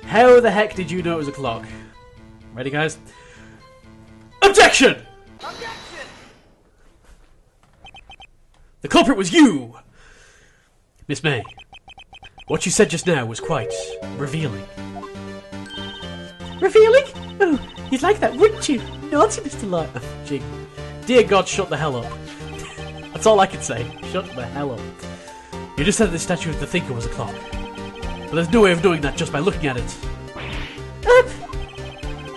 How the heck did you know it was a clock? Ready, guys? Objection! Objection! The culprit was you! Miss May, what you said just now was quite revealing. Revealing? Oh, you'd like that, wouldn't you? Naughty Mr. Light. Gee. Dear God, shut the hell up. That's all I can say. Shut the hell up. You just said the statue of the thinker was a clock. But there's no way of knowing that just by looking at it.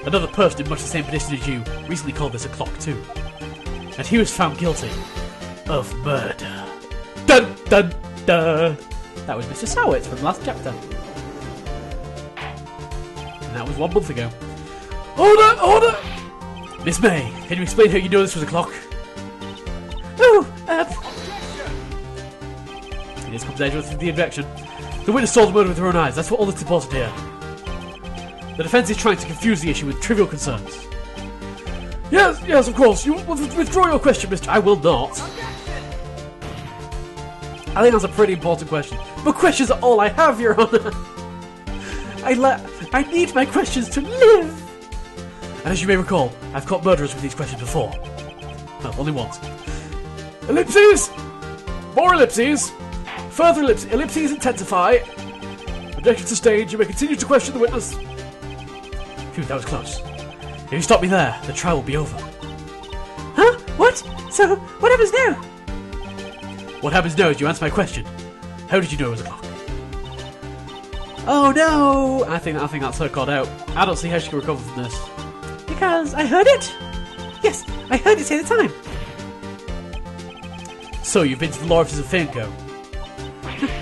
Another person in much the same position as you recently called this a clock too. And he was found guilty of murder. Dun dun dun! That was Mr. Sowitz from the last chapter. And that was 1 month ago. Order! Order! Miss May, can you explain how you know this was a clock? Oh, This comes Edgeworth with the objection. The witness saw the murder with her own eyes. That's what all that's important here. The defence is trying to confuse the issue with trivial concerns. Yes, of course. You withdraw your question, Mr. I will not. I think that's a pretty important question. But questions are all I have, Your Honour. I need my questions to live. And as you may recall, I've caught murderers with these questions before. Well, only once. Ellipses! More ellipses! Further ellipses. Ellipses intensify. Objection sustained. You may continue to question the witness. Phew, that was close. If you stop me there, the trial will be over. Huh? What? So, what happens now? What happens now is you answer my question. How did you know it was a clock? Oh no! I think that's her caught out. I don't see how she can recover from this. Because I heard it? Yes, I heard it say the time. So, you've been to the law offices of Fanco?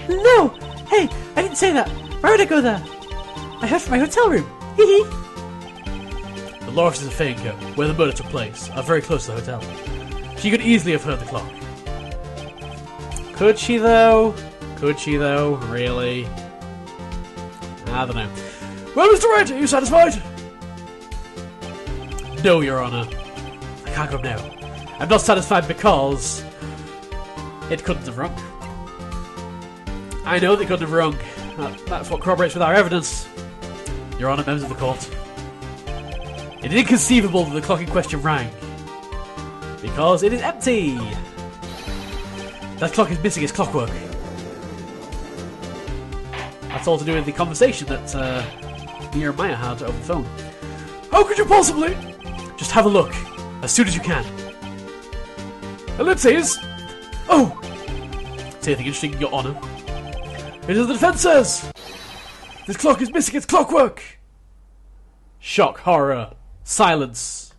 No! Hey, I didn't say that. Why would I go there? I heard from my hotel room. Hee hee. The law offices of Fanco, where the murder took place, are very close to the hotel. She could easily have heard the clock. Could she though? Really? I don't know. Well, Mr. Wright, are you satisfied? No, Your Honour. I can't go now. I'm not satisfied because it couldn't have rung. I know they couldn't have rung. That's what corroborates with our evidence. Your Honour, members of the court. It is inconceivable that the clock in question rang. Because it is empty. That clock is missing its clockwork. That's all to do with the conversation that me and Maya had over the phone. How could you possibly? Just have a look, as soon as you can. Ellipses! Oh! Say anything interesting, Your Honour. It is as the defence says! This clock is missing its clockwork! Shock, horror, silence.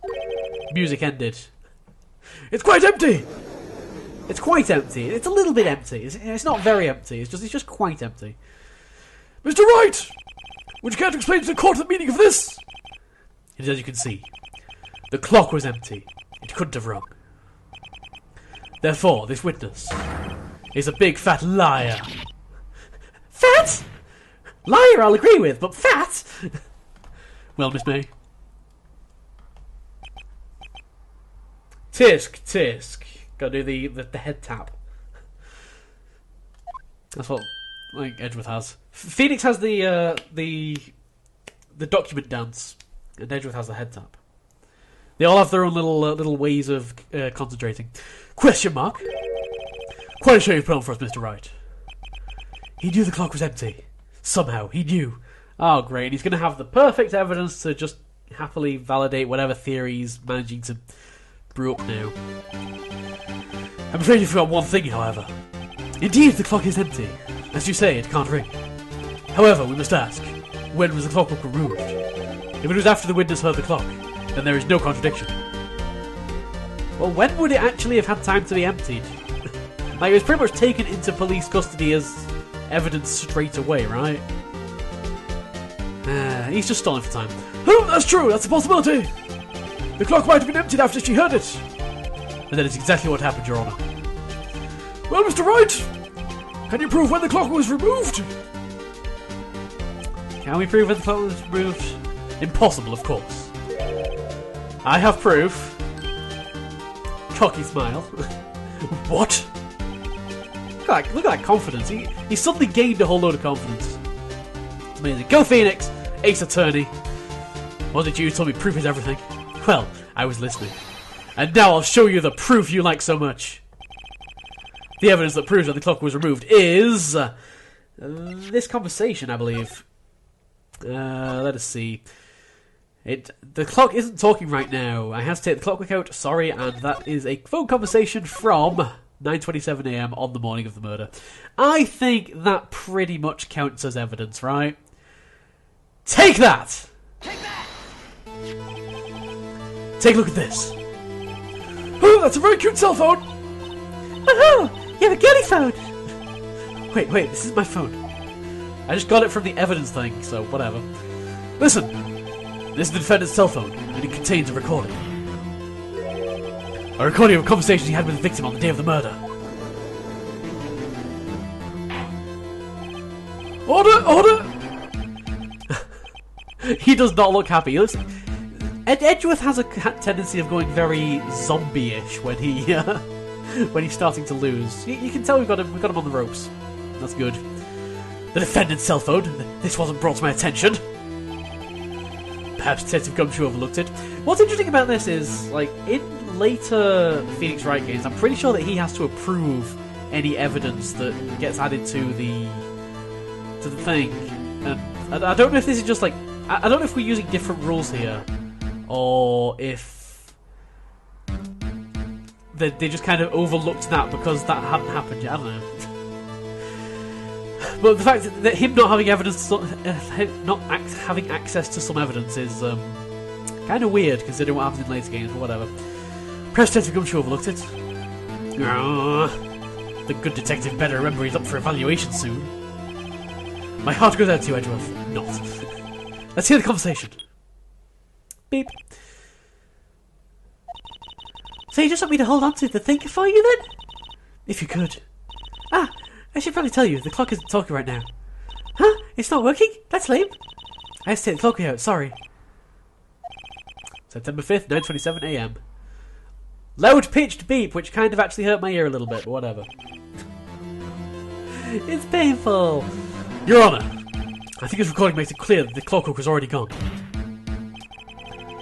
Music ended. It's quite empty! It's quite empty. It's a little bit empty. It's not very empty. It's just quite empty. Mr. Wright! Would you care to explain to the court the meaning of this? It is as you can see. The clock was empty. It couldn't have rung. Therefore, this witness is a big fat liar. Fat? Liar I'll agree with, but fat? Well, Miss May. Tisk. Gotta do the head tap. That's what like Edgeworth has. Phoenix has the document dance, and Edgeworth has the head tap. They all have their own little ways of concentrating. Question mark. Quite a show you've put on for us, Mr. Wright. He knew the clock was empty. Somehow, he knew. Oh, great. He's going to have the perfect evidence to just happily validate whatever theory he's managing to brew up now. I'm afraid you forgot one thing, however. Indeed, the clock is empty. As you say, it can't ring. However, we must ask, when was the clockwork removed? If it was after the witness heard the clock, then there is no contradiction. Well, when would it actually have had time to be emptied? Like, it was pretty much taken into police custody as evidence straight away, right? He's just stalling for time. Oh, that's true, that's a possibility! The clock might have been emptied after she heard it! And that is exactly what happened, Your Honour. Well, Mr. Wright, can you prove when the clock was removed? Can we prove when the clock was removed? Impossible, of course. I have proof. Cocky smile. What? Look at that confidence. He suddenly gained a whole load of confidence. It's amazing. Go Phoenix! Ace Attorney. Wasn't it you who told me proof is everything? Well, I was listening. And now I'll show you the proof you like so much. The evidence that proves that the clock was removed is... this conversation, I believe. Let us see. The clock isn't talking right now. I have to take the clockwork out, sorry, and that is a phone conversation from 9:27 AM on the morning of the murder. I think that pretty much counts as evidence, right? Take that! Take that! Take a look at this. Oh, that's a very cute cell phone! Oh, you have a girly phone! Wait, this is my phone. I just got it from the evidence thing, so whatever. Listen! This is the defendant's cell phone, and it contains a recording. A recording of a conversation he had with the victim on the day of the murder. Order! He does not look happy. He looks... Edgeworth has a tendency of going very zombie-ish when he when he's starting to lose. You can tell we've got him on the ropes. That's good. The defendant's cell phone. This wasn't brought to my attention. Perhaps Detective Gumshoe overlooked it. What's interesting about this is, like, in later Phoenix Wright games, I'm pretty sure that he has to approve any evidence that gets added to the thing. And I don't know if this is just like... I don't know if we're using different rules here, or if they just kind of overlooked that because that hadn't happened yet. I don't know. But the fact that him not having evidence, not having access to some evidence is kind of weird considering what happens in later games, but whatever. Perhaps Detective Gumshoe overlooked it. The good detective better remember he's up for evaluation soon. My heart goes out to you, Edgeworth. Not. Let's hear the conversation. Beep. So you just want me to hold on to the thing for you then? If you could. I should probably tell you, the clock isn't talking right now. Huh? It's not working? That's lame. I have to take the clock out, sorry. September 5th, 9:27 AM. Loud-pitched beep, which kind of actually hurt my ear a little bit, but whatever. It's painful. Your Honour, I think his recording makes it clear that the clockwork was already gone.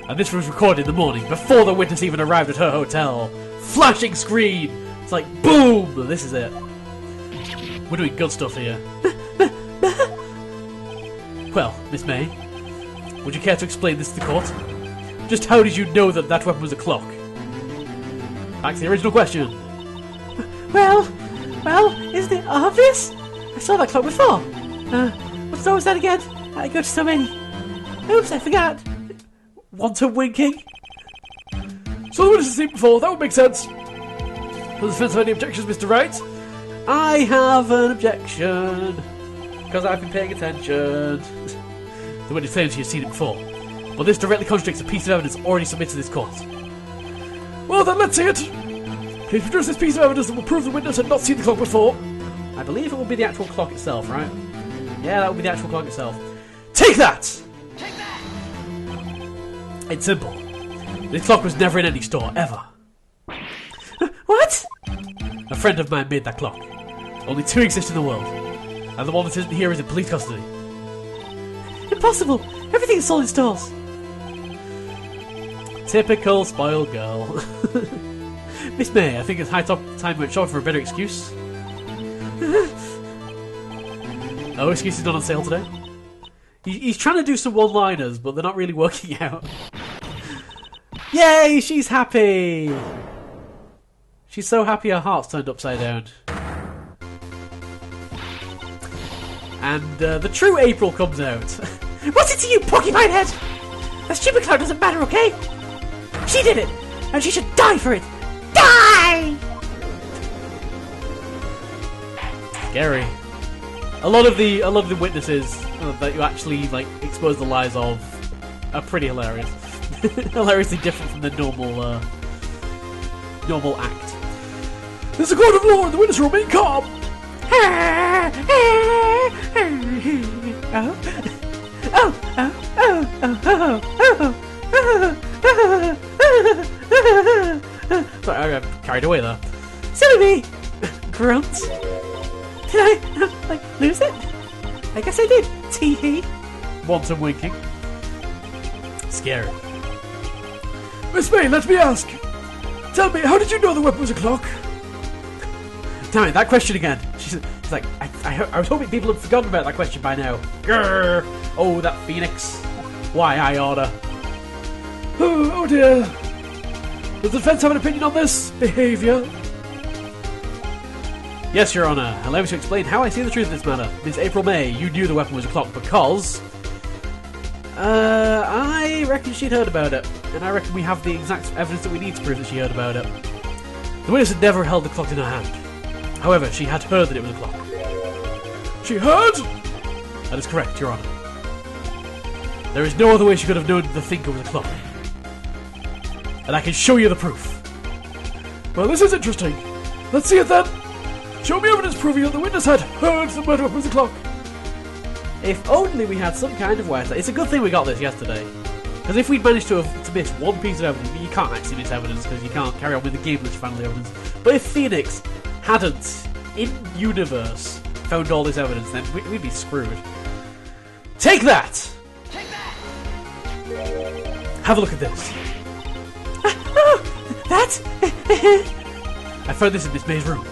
And this was recorded in the morning, before the witness even arrived at her hotel. Flashing screen! It's like, boom! This is it. We're doing good stuff here. Well, Miss May, would you care to explain this to the court? Just how did you know that that weapon was a clock? Back to the original question. Well, isn't it obvious? I saw that clock before. What store was that again? I go to so many. Oops, I forgot. Want a winking? So the witness has seen it before, that would make sense. Does the defense have any objections, Mr. Wright? I have an objection. Because I've been paying attention. The witness claims she has seen it before. But this directly contradicts a piece of evidence already submitted to this court. Well then, let's see it. Please produce this piece of evidence that will prove the witness had not seen the clock before. I believe it will be the actual clock itself, right? Yeah, that will be the actual clock itself. Take that! Take that! It's simple. This clock was never in any store, ever. What? A friend of mine made that clock. Only two exist in the world. And the one that isn't here is in police custody. Impossible! Everything is sold in stores. Typical spoiled girl. Miss May, I think it's high time we went short for a better excuse. No excuses not on sale today. He's trying to do some one-liners, but they're not really working out. Yay, she's happy! She's so happy her heart's turned upside down. And the true April comes out. What's it to you, porcupine head? That stupid clown doesn't matter, okay? She did it, and she should die for it. Die! Scary. A lot of the witnesses that you actually like expose the lies of are pretty hilarious. Hilariously different from the normal act. There's a court of law and the witness will remain calm. Sorry, I got carried away there. Silly me! Grunt. Did I, lose it? I guess I did. Tee-hee. wanton winking. Scary. Miss May, let me ask. Tell me, how did you know the weapon was a clock? Damn it, that question again. She's like, I was hoping people had forgotten about that question by now. Grrr. Oh, that phoenix. Why, I order. Oh dear. Does the defence have an opinion on this behaviour? Yes, Your Honour. Allow me to explain how I see the truth of this matter. Miss April May, you knew the weapon was a clock because... I reckon she'd heard about it. And I reckon we have the exact evidence that we need to prove that she heard about it. The witness had never held the clock in her hand. However, she had heard that it was a clock. She heard? That is correct, Your Honour. There is no other way she could have known the thinker was a clock. And I can show you the proof. Well, this is interesting. Let's see it then. Show me evidence proving that the witness had heard the murder weapon was a clock. If only we had some kind of wiretap. It's a good thing we got this yesterday. Because if we'd managed to miss one piece of evidence, you can't actually miss evidence because you can't carry on with the game with family evidence. But if Phoenix hadn't, in universe, found all this evidence, then we'd be screwed. Take that! Take that! Have a look at this. That? I found this in Miss May's room.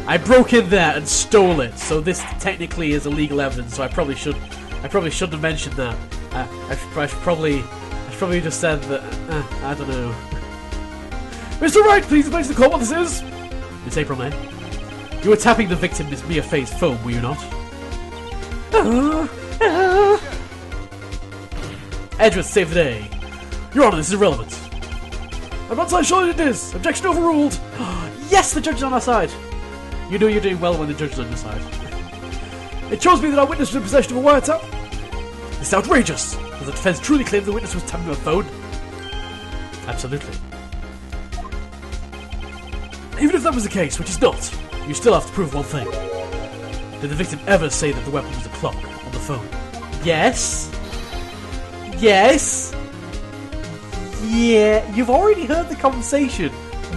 I broke in there and stole it, so this technically is illegal evidence. So I probably shouldn't have mentioned that. I should probably just said that. I don't know. Mr. Wright, please place the call what this is. Miss April May, you were tapping the victim Miss Mia Faye's phone, were you not? Edgeworth, save the day. Your Honour, this is irrelevant. I'm not so sure it is. Objection overruled. Yes, the judge is on our side. You know you're doing well when the judge is on your side. It shows me that our witness was in possession of a wiretap. It's outrageous. Does the defence truly claim the witness was tapping her phone? Absolutely. Even if that was the case, which is not, You still have to prove one thing. Did the victim ever say that the weapon was a clock on the phone? Yes. Yes. Yeah, you've already heard the conversation.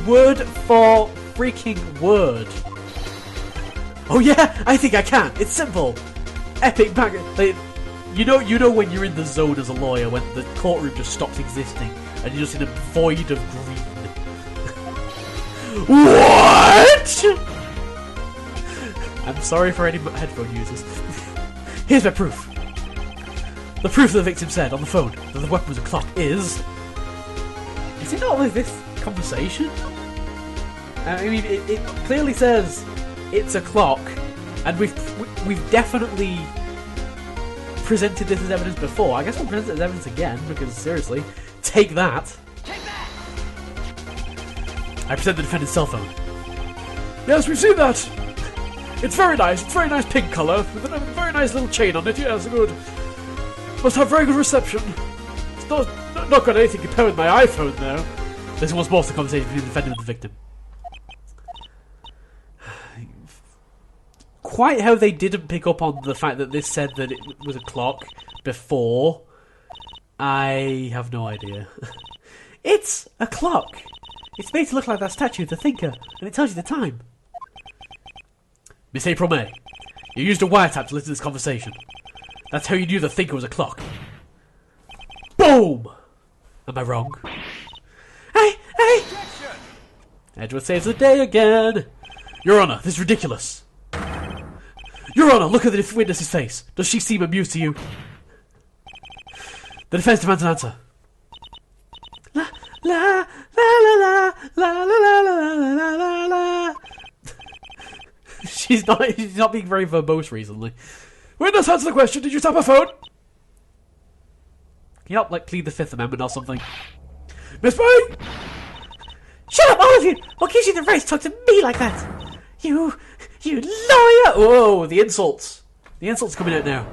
Word for freaking word. Oh yeah, I think I can. It's simple. Epic back. Like, you know when you're in the zone as a lawyer, when the courtroom just stops existing and you're just in a void of green. What? I'm sorry for any headphone users. Here's my proof. The proof the victim said on the phone that the weapon was a clock is it not like this conversation? I mean, it clearly says it's a clock, and we've definitely presented this as evidence before. I guess we'll present it as evidence again, because seriously, take that. Take that! I present the defendant's cell phone. Yes, we've seen that. It's very nice. It's very nice pink colour with a very nice little chain on it. Yes, good. Must have very good reception. It's not got anything compared with my iPhone, though. This was most of the conversation between the defendant and the victim. Quite how they didn't pick up on the fact that this said that it was a clock before, I have no idea. It's a clock. It's made to look like that statue of the thinker, and it tells you the time. Miss April May, you used a wiretap to listen to this conversation. That's how you knew the thinker was a clock. Boom! Am I wrong? Hey! Edgeworth saves the day again. Your Honour, this is ridiculous. Your Honour, look at the witness's face. Does she seem amused to you? The defence demands an answer. La la la la la la la la la la la. She's not being very verbose recently. Witness, answer the question. Did you tap a phone? Can you not plead the Fifth Amendment or something? Miss May! Shut up, all of you! What gives you the right to talk to me like that? You lawyer! Whoa, the insults. The insults coming out now.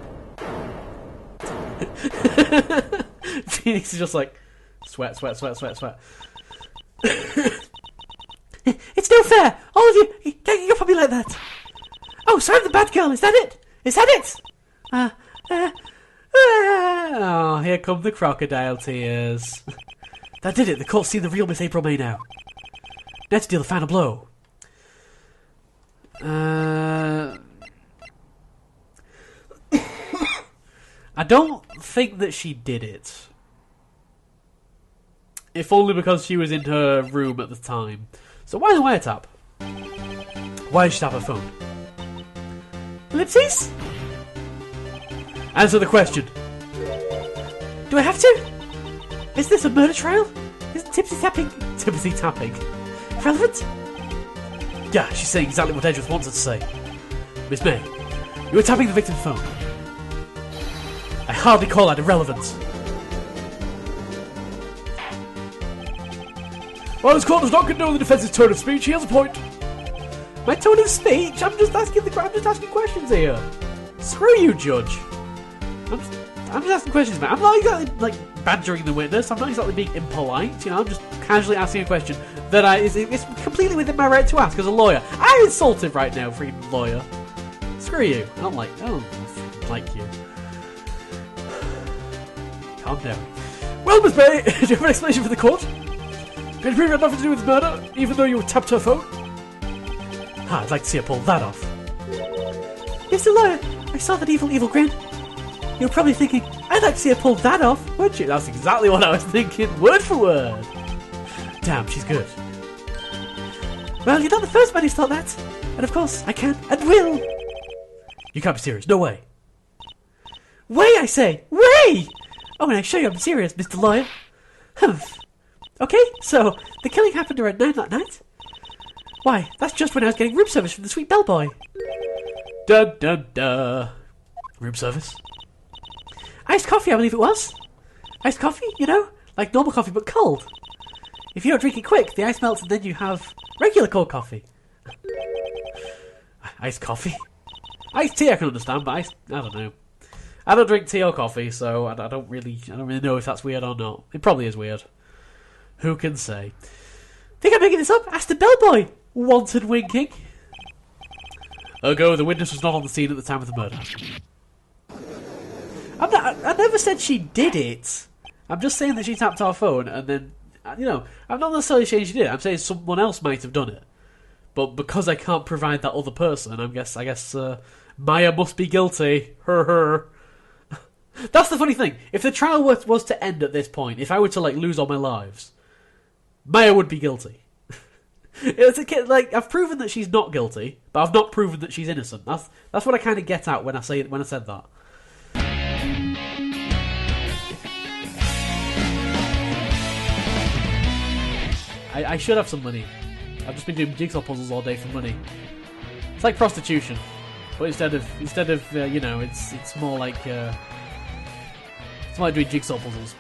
Phoenix is just like, sweat. It's no fair! All of you, you're probably like that. Oh, so I'm the bad girl, is that it? Oh, here come the crocodile tears. That did it. The court's seen the real Miss April May now. Now to deal the final blow. I don't think that she did it. If only because she was in her room at the time. So why the wiretap? Why did she tap her phone? Ellipses? Answer the question. Do I have to? Is this a murder trial? Isn't tipsy tapping relevant? Yeah, she's saying exactly what Edgeworth wants her to say. Miss May, you were tapping the victim's phone. I hardly call that irrelevant. While this court does not condone the defence's tone of speech, he has a point. My tone of speech? I'm just asking questions here. Screw you, Judge. I'm just asking questions, man. I'm not exactly like badgering the witness. I'm not exactly being impolite. You know, I'm just casually asking a question that it's completely within my right to ask as a lawyer. I'm insulted right now, freaking lawyer. Screw you. I don't like you. Calm down. Well, Miss May, do you have an explanation for the court? Can you prove it had nothing to do with murder, even though you tapped her phone? I'd like to see her pull that off. Mr. Lawyer, I saw that evil grin. You're probably thinking, I'd like to see her pull that off, weren't you? That's exactly what I was thinking, word for word. Damn, she's good. Well, you're not the first man who's thought that. And of course, I can and will. You can't be serious, no way. Way, I say! Way! Oh, and I assure you I'm serious, Mr. Lawyer. Humph. Okay, so, the killing happened around 9 that night? Why, that's just when I was getting room service from the sweet bellboy. Dun dun dun. Room service? Iced coffee, I believe it was. Iced coffee, you know? Like normal coffee, but cold. If you don't drink it quick, the ice melts and then you have regular cold coffee. Iced coffee? Iced tea I can understand, but I don't know. I don't drink tea or coffee, so I don't really know if that's weird or not. It probably is weird. Who can say? Think I'm making this up? Ask the bellboy. Wanted winking. Ergo, the witness was not on the scene at the time of the murder. I never said she did it. I'm just saying that she tapped our phone and then, I'm not necessarily saying she did it. I'm saying someone else might have done it. But because I can't provide that other person, I guess Maya must be guilty. Her. That's the funny thing. If the trial was to end at this point, if I were to lose all my lives, Maya would be guilty. I've proven that she's not guilty, but I've not proven that she's innocent. That's what I kind of get at when I said that. I should have some money. I've just been doing jigsaw puzzles all day for money. It's like prostitution, but instead of it's more like doing jigsaw puzzles.